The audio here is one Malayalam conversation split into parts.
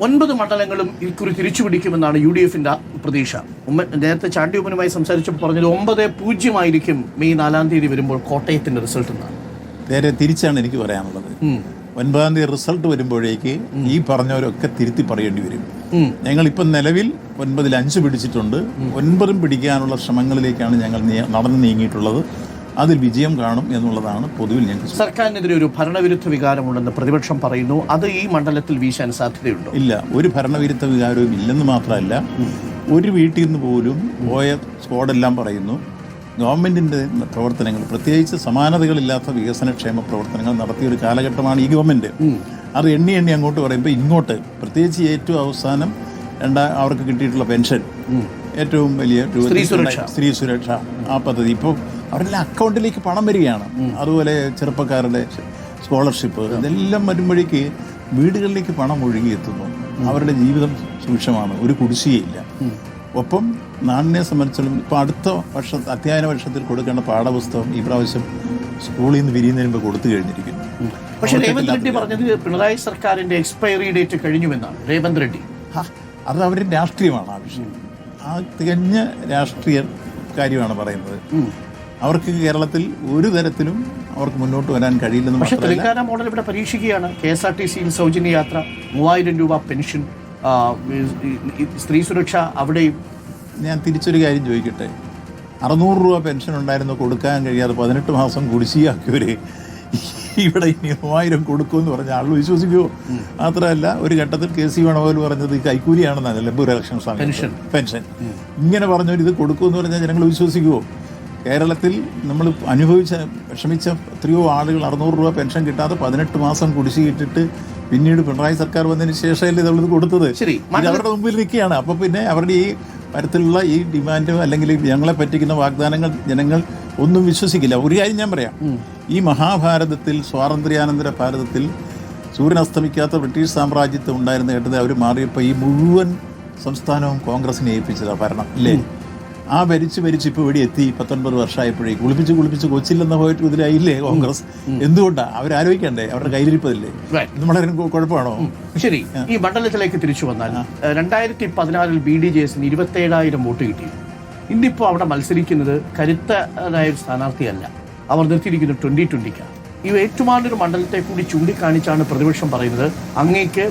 9 മണ്ഡലങ്ങളും ഇക്കുറി തിരിച്ചുപിടിക്കുമെന്നാണ് UDFിന്റെ പ്രതീക്ഷ. നേരത്തെ ചാണ്ടി ഉമ്മനുമായി സംസാരിച്ചപ്പോൾ പറഞ്ഞത് 9-0 മെയ് 4-ാം തീയതി വരുമ്പോൾ കോട്ടയത്തിന്റെ റിസൾട്ട് എന്നാണ്. നേരെ തിരിച്ചാണ് എനിക്ക് പറയാനുള്ളത്. 9-ാം തീയതി റിസൾട്ട് വരുമ്പോഴേക്ക് ഈ പറഞ്ഞവരൊക്കെ തിരുത്തി പറയേണ്ടി വരും. ഞങ്ങളിപ്പം നിലവിൽ 9-ൽ 5 പിടിച്ചിട്ടുണ്ട്. 9 പിടിക്കാനുള്ള ശ്രമങ്ങളിലേക്കാണ് ഞങ്ങൾ നടന്നു നീങ്ങിയിട്ടുള്ളത്. അതിൽ വിജയം കാണും എന്നുള്ളതാണ് പൊതുവിൽ ഞങ്ങൾക്ക്. സർക്കാരിനെതിരെ ഒരു ഭരണവിരുദ്ധ വികാരമുണ്ടെന്ന് പ്രതിപക്ഷം പറയുന്നു. അത് ഈ മണ്ഡലത്തിൽ വീശാൻ സാധ്യതയുണ്ടോ? ഇല്ല, ഒരു ഭരണവിരുദ്ധ വികാരവും ഇല്ലെന്ന് മാത്രമല്ല, ഒരു വീട്ടിൽ നിന്ന് പോലും പോയ സ്ക്വാഡെല്ലാം പറയുന്നു ഗവൺമെൻറ്റിൻ്റെ പ്രവർത്തനങ്ങൾ, പ്രത്യേകിച്ച് സമാനതകളില്ലാത്ത വികസനക്ഷേമ പ്രവർത്തനങ്ങൾ നടത്തിയൊരു കാലഘട്ടമാണ് ഈ ഗവൺമെൻറ്. അത് എണ്ണി അങ്ങോട്ട് പറയുമ്പോൾ ഇങ്ങോട്ട് പ്രത്യേകിച്ച് ഏറ്റവും അവസാനം അവർക്ക് കിട്ടിയിട്ടുള്ള പെൻഷൻ, ഏറ്റവും വലിയ സ്ത്രീ സുരക്ഷ, ആ പദ്ധതി ഇപ്പോൾ അവരുടെ അക്കൗണ്ടിലേക്ക് പണം വരികയാണ്. അതുപോലെ ചെറുപ്പക്കാരുടെ സ്കോളർഷിപ്പ്, ഇതെല്ലാം വരുമ്പോഴേക്ക് വീടുകളിലേക്ക് പണം ഒഴുകിയെത്തുന്നു. അവരുടെ ജീവിതം സുഭിക്ഷമാണ്, ഒരു കുടിശ്ശികയില്ല. ഒപ്പം നാടിനെ സംബന്ധിച്ചിടത്തോളം ഇപ്പോൾ അടുത്ത അധ്യയന വർഷത്തിൽ കൊടുക്കേണ്ട പാഠപുസ്തകം ഈ പ്രാവശ്യം സ്കൂളിൽ നിന്ന് വിരിയുന്നതിന് മുമ്പ് കൊടുത്തു കഴിഞ്ഞിരിക്കുന്നു. പക്ഷേ രേവന്ത് റെഡ്ഡി പറഞ്ഞത് പിണറായി സർക്കാരിന്റെ എക്സ്പയറി ഡേറ്റ് കഴിഞ്ഞുവെന്നാണ്. രേവന്ത് റെഡ്ഡി അത് അവരുടെ രാഷ്ട്രീയമാണ് ആ വിഷയം. ആ തികഞ്ഞ രാഷ്ട്രീയ കാര്യമാണ് പറയുന്നത്. അവർക്ക് കേരളത്തിൽ ഒരു തരത്തിലും അവർക്ക് മുന്നോട്ട് വരാൻ കഴിയില്ലെന്ന്. പക്ഷേ തെലങ്കാന മോഡൽ ഇവിടെ പരീക്ഷിക്കുകയാണ്. KSRTCയിൽ സൗജന്യ യാത്ര, 3000 രൂപ പെൻഷൻ, സ്ത്രീ സുരക്ഷ. അവിടെയും ഞാൻ തിരിച്ചൊരു കാര്യം ചോദിക്കട്ടെ, 600 രൂപ പെൻഷൻ ഉണ്ടായിരുന്നു, കൊടുക്കാൻ കഴിയാതെ 18 മാസം കുടിശ്ശികയാക്കിയവർ ഇവിടെ ഇനി 3000 കൊടുക്കുമെന്ന് പറഞ്ഞ ആൾ വിശ്വസിക്കുമോ? മാത്രമല്ല, ഒരു ഘട്ടത്തിൽ KC വേണുഗോപാൽ പറഞ്ഞത് കൈക്കൂലിയാണെന്നാണ് നിലമ്പൂർ ഇലക്ഷൻ സമയം പെൻഷൻ. ഇങ്ങനെ പറഞ്ഞവർ ഇത് കൊടുക്കുമെന്ന് പറഞ്ഞാൽ ജനങ്ങൾ വിശ്വസിക്കുമോ? കേരളത്തിൽ നമ്മൾ വിഷമിച്ച എത്രയോ ആളുകൾ 600 രൂപ പെൻഷൻ കിട്ടാതെ 18 മാസം കുടിശ്ശികിട്ടിട്ട് പിന്നീട് പിണറായി സർക്കാർ വന്നതിന് ശേഷമല്ലേ നമ്മളിത് കൊടുത്തത്. ഇത് അവരുടെ മുമ്പിൽ നിൽക്കുകയാണ്. അപ്പോൾ പിന്നെ അവരുടെ ഈ തരത്തിലുള്ള ഈ ഡിമാൻഡ് അല്ലെങ്കിൽ ഞങ്ങളെ പറ്റിക്കുന്ന വാഗ്ദാനങ്ങൾ ജനങ്ങൾ ഒന്നും വിശ്വസിക്കില്ല. ഒരു കാര്യം ഞാൻ പറയാം, ഈ മഹാഭാരതത്തിൽ, സ്വാതന്ത്ര്യാനന്തര ഭാരതത്തിൽ സൂര്യൻ അസ്തമിക്കാത്ത ബ്രിട്ടീഷ് സാമ്രാജ്യത്ത് ഉണ്ടായിരുന്ന കേട്ടത് അവർ മാറിയപ്പോൾ ഈ മുഴുവൻ സംസ്ഥാനവും കോൺഗ്രസിനെ ഏൽപ്പിച്ചതാണ് ഭരണം, ഇല്ലേ? ആ ഭരിച്ച് ഇപ്പോൾ ഇവിടെ എത്തി 19 വർഷമായപ്പോഴേക്ക് കുളിപ്പിച്ച് കൊച്ചില്ലെന്ന പോയിട്ട് ഇതിലായില്ലേ കോൺഗ്രസ്? എന്തുകൊണ്ടാണ് അവരാലോചിക്കണ്ടേ? അവരുടെ കയ്യിലിരിപ്പതല്ലേ? നമ്മളെ കുഴപ്പമാണോ? ശരി, ഈ മണ്ഡലത്തിലേക്ക് തിരിച്ചു വന്നാൽ 2014 BDJS 27,000 വോട്ട് കിട്ടി. ഇന്നിപ്പോൾ അവിടെ മത്സരിക്കുന്നത് കരുത്തരായ സ്ഥാനാർത്ഥിയല്ല, അവർ നിർത്തിയിരിക്കുന്നത് 2020. ഈ ഏറ്റുമാനൂർ മണ്ഡലത്തെ കൂടി ചൂണ്ടിക്കാണിച്ചാണ് പ്രതിപക്ഷം പറയുന്നത് അങ്ങേക്ക്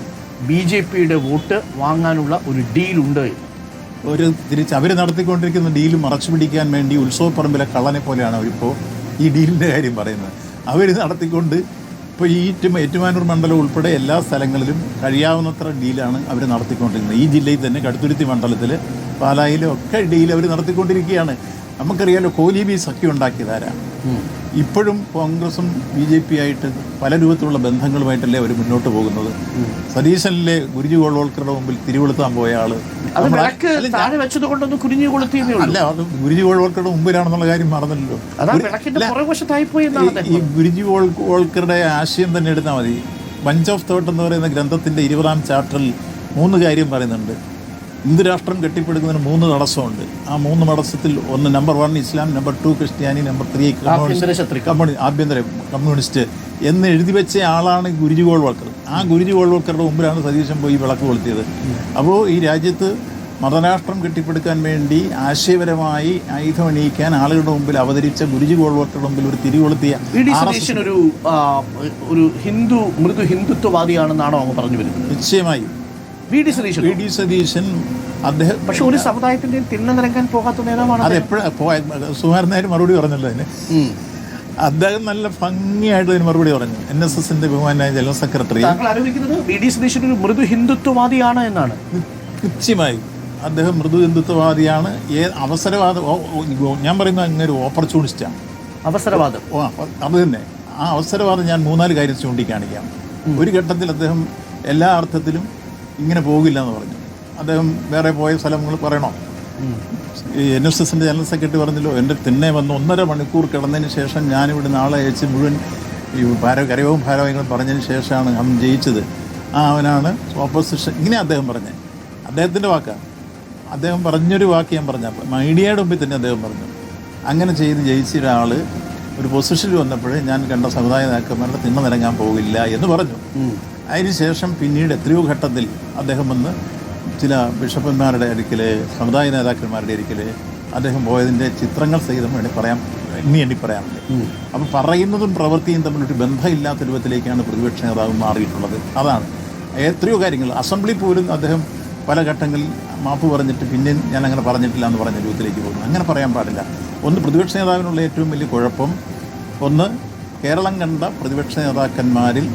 BJPയുടെ വോട്ട് വാങ്ങാനുള്ള ഒരു ഡീലുണ്ട്. ഒരു അവർ നടത്തിക്കൊണ്ടിരിക്കുന്ന ഡീല് മറച്ചു പിടിക്കാൻ വേണ്ടി ഉത്സവപ്പറമ്പിലെ കള്ളനെ പോലെയാണ് അവരിപ്പോൾ ഈ ഡീലിൻ്റെ കാര്യം പറയുന്നത്. അവർ നടത്തിക്കൊണ്ട് ഇപ്പോൾ ഈ ഏറ്റുമാനൂർ മണ്ഡലം ഉൾപ്പെടെ എല്ലാ സ്ഥലങ്ങളിലും കഴിയാവുന്നത്ര ഡീലാണ് അവർ നടത്തിക്കൊണ്ടിരിക്കുന്നത്. ഈ ജില്ലയിൽ തന്നെ കടുത്തുരുത്തി മണ്ഡലത്തിൽ, പാലായിലും ഒക്കെ ഡീൽ അവർ നടത്തിക്കൊണ്ടിരിക്കുകയാണ്. നമുക്കറിയാലോ, കോലീബി സഖ്യം ഉണ്ടാക്കിയതാരാ. ഇപ്പോഴും കോൺഗ്രസും BJP ആയിട്ട് പല രൂപത്തിലുള്ള ബന്ധങ്ങളുമായിട്ടല്ലേ അവർ മുന്നോട്ട് പോകുന്നത്. സതീശനിലെ ഗുരുജി ഗോൾവോൾക്കറുടെ മുമ്പിൽ തിരികൊളുത്താൻ പോയ ആള് അല്ല, അത് ഗുരുജി ഗോൾവോൾക്കറുടെ മുമ്പിലാണെന്നുള്ള കാര്യം മറന്നല്ലോ. ഈ ഗുരുജി ഗോൾവോൾക്കറുടെ ആശയം തന്നെ എടുത്താൽ മതി. ബഞ്ച് ഓഫ് തോട്ട് എന്ന് പറയുന്ന ഗ്രന്ഥത്തിന്റെ 20-ാം ചാപ്റ്ററിൽ 3 കാര്യം പറയുന്നുണ്ട്. ഹിന്ദു രാഷ്ട്രം കെട്ടിപ്പടുക്കുന്നതിന് 3 തടസ്സമുണ്ട്. ആ 3 തടസ്സത്തിൽ ഒന്ന് നമ്പർ 1 ഇസ്ലാം, നമ്പർ 2 ക്രിസ്ത്യാനി, നമ്പർ 3 ആഭ്യന്തര കമ്മ്യൂണിസ്റ്റ് എന്ന് എഴുതി വെച്ച ആളാണ് ഗുരുജി ഗോൾവോൾക്കർ. ആ ഗുരുജി ഗോൾവോൾക്കറുടെ മുമ്പിലാണ് സതീശൻ പോയി വിളക്ക് കൊളുത്തിയത്. അപ്പോൾ ഈ രാജ്യത്ത് മതരാഷ്ട്രം കെട്ടിപ്പടുക്കാൻ വേണ്ടി ആശയപരമായി ആയുധമണിയിക്കാൻ ആളുകളുടെ മുമ്പിൽ അവതരിച്ച ഗുരുജി ഗോൾവോൾക്കറുടെ മുമ്പിൽ ഒരു തിരികൊളുത്തിയ ഒരു മൃദു ഹിന്ദുത്വവാദിയാണെന്നാണോ അങ്ങ് പറഞ്ഞു വരുന്നത്? നിശ്ചയമായും VD സതീശൻ അദ്ദേഹം പക്ഷെ ഒരു സമുദായത്തിന്റെ തിണ്ണനിറങ്ങാൻ പോകാത്ത നേതാവാണ്. അത് എപ്പോഴും സുമാരനായാലും മറുപടി പറഞ്ഞല്ലോ അതിന്. അദ്ദേഹം നല്ല ഭംഗിയായിട്ട് അതിന് മറുപടി പറഞ്ഞു. NSSന്റെ ബഹുമാനായ ജനറൽ സെക്രട്ടറി. താങ്കൾ ആരോപിക്കുന്നത് VD സതീശൻ ഒരു മൃദു ഹിന്ദുത്വവാദിയാണ് എന്നാണ്? നിശ്ചയമായും അദ്ദേഹം മൃദു ഹിന്ദുത്വവാദിയാണ്. അവസരവാദം, ഞാൻ പറയുന്നത് അങ്ങനെ ഒരു ഓപ്പർച്യൂണിസ്റ്റാണ്. അവസരവാദം അത് തന്നെ. ആ അവസരവാദം ഞാൻ 3-4 കാര്യം ചൂണ്ടിക്കാണിക്കാം. ഒരു ഘട്ടത്തിൽ അദ്ദേഹം എല്ലാ അർത്ഥത്തിലും ഇങ്ങനെ പോകില്ല എന്ന് പറഞ്ഞു. അദ്ദേഹം വേറെ പോയ സ്ഥലങ്ങൾ പറയണോ? NSSന്റെ ജനറൽ സെക്രട്ടറി പറഞ്ഞല്ലോ, എൻ്റെ തിന്നെ വന്ന് 1.5 മണിക്കൂർ കിടന്നതിന് ശേഷം ഞാനിവിടെ നാളെ അയച്ച് മുഴുവൻ ഈ കരയവും ഭാരവാഹികളും പറഞ്ഞതിന് ശേഷമാണ് അവൻ ജയിച്ചത്. അവനാണ് ഓപ്പോസിഷൻ. ഇങ്ങനെ അദ്ദേഹം പറഞ്ഞത്, അദ്ദേഹത്തിൻ്റെ വാക്കാണ്. അദ്ദേഹം പറഞ്ഞൊരു വാക്ക് ഞാൻ പറഞ്ഞ മീഡിയയുടെ മുമ്പിൽ തന്നെ അദ്ദേഹം പറഞ്ഞു. അങ്ങനെ ചെയ്ത് ജയിച്ച ഒരാൾ ഒരു പൊസിഷനിൽ വന്നപ്പോഴേ ഞാൻ കണ്ട സമുദായ നേതാക്കന്മാരുടെ തിണ്ണ നിരങ്ങാൻ പോകില്ല എന്ന് പറഞ്ഞു. അതിനുശേഷം പിന്നീട് എത്രയോ ഘട്ടത്തിൽ അദ്ദേഹം വന്ന് ചില ബിഷപ്പന്മാരുടെ അടുക്കൽ, സമുദായ നേതാക്കന്മാരുടെ അടുക്കൽ അദ്ദേഹം പോയതിൻ്റെ ചിത്രങ്ങൾ സഹിതം എണ്ണി പറയാറുണ്ട്. അപ്പോൾ പറയുന്നതും പ്രവൃത്തിയും തമ്മിലൊരു ബന്ധമില്ലാത്ത രൂപത്തിലേക്കാണ് പ്രതിപക്ഷ നേതാവ് മാറിയിട്ടുള്ളത്. അതാണ് എത്രയോ കാര്യങ്ങൾ. അസംബ്ലി പോലും അദ്ദേഹം പല ഘട്ടങ്ങളിൽ മാപ്പ് പറഞ്ഞിട്ട് പിന്നെ ഞാൻ അങ്ങനെ പറഞ്ഞിട്ടില്ല എന്ന് പറഞ്ഞ രൂപത്തിലേക്ക് പോകുന്നു. അങ്ങനെ പറയാൻ പാടില്ല. ഒന്ന്, പ്രതിപക്ഷ നേതാവിനുള്ള ഏറ്റവും വലിയ കുഴപ്പം, ഒന്ന്, കേരളം കണ്ട പ്രതിപക്ഷ നേതാക്കന്മാരിൽ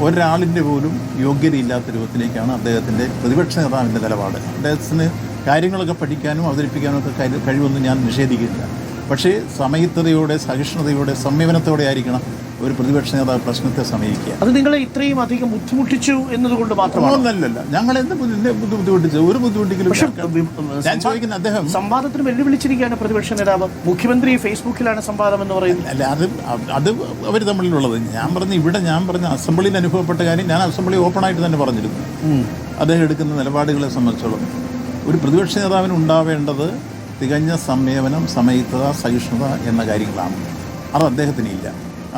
ഒരാളിൻ്റെ പോലും യോഗ്യതയില്ലാത്ത രൂപത്തിലേക്കാണ് അദ്ദേഹത്തിൻ്റെ പ്രതിപക്ഷ നേതാവിൻ്റെ നിലപാട്. അദ്ദേഹത്തിന് കാര്യങ്ങളൊക്കെ പഠിക്കാനും അവതരിപ്പിക്കാനും ഒക്കെ കഴിവൊന്നും ഞാൻ നിഷേധിക്കുന്നില്ല. പക്ഷേ സമയത്തതയോടെ, സഹിഷ്ണുതയോടെ, സംയമനത്തോടെ ആയിരിക്കണം ഒരു പ്രതിപക്ഷ നേതാവ് പ്രശ്നത്തെ സമീപിക്കുക. അത് നിങ്ങളെ ഇത്രയും അധികം ബുദ്ധിമുട്ടിച്ചു എന്നതുകൊണ്ട് മാത്രമാണ്? ഒന്നല്ലല്ല, ഞങ്ങൾ എന്ത് ബുദ്ധിമുട്ടിച്ചു? ഒരു ബുദ്ധിമുട്ടിക്കലും. ഞാൻ ചോദിക്കുന്ന, അദ്ദേഹം സംവാദത്തിന് വെല്ലുവിളിച്ചിരിക്കുകയാണ് പ്രതിപക്ഷ നേതാവ്. മുഖ്യമന്ത്രി ഫേസ്ബുക്കിലാണ് സംവാദം എന്ന് പറയുന്നത്. അല്ല, അത് അവർ തമ്മിലുള്ളത്. ഞാൻ പറഞ്ഞ അസംബ്ലിയിൽ അനുഭവപ്പെട്ട കാര്യം ഞാൻ അസംബ്ലി ഓപ്പണായിട്ട് തന്നെ പറഞ്ഞിരുന്നു. അദ്ദേഹം എടുക്കുന്ന നിലപാടുകളെ സംബന്ധിച്ചോളം ഒരു പ്രതിപക്ഷ നേതാവിന് ഉണ്ടാവേണ്ടത് തികഞ്ഞ സംയമനം, സമയത്തത, സഹിഷ്ണുത എന്ന കാര്യങ്ങളാണ്. അത് അദ്ദേഹത്തിനില്ല.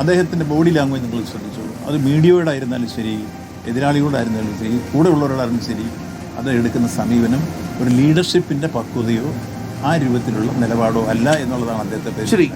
അദ്ദേഹത്തിൻ്റെ ബോഡി ലാംഗ്വേജ് നിങ്ങൾ ശ്രദ്ധിച്ചോളൂ. അത് മീഡിയയോടായിരുന്നാലും ശരി, എതിരാളികളോടായിരുന്നാലും ശരി, കൂടെ ഉള്ളവരോടായിരുന്നാലും ശരി, അത് എടുക്കുന്ന സമീപനം ഒരു ലീഡർഷിപ്പിൻ്റെ പക്വതയോ ആ രൂപത്തിലുള്ള നിലപാടോ അല്ല എന്നുള്ളതാണ് അദ്ദേഹത്തെ. ശരി.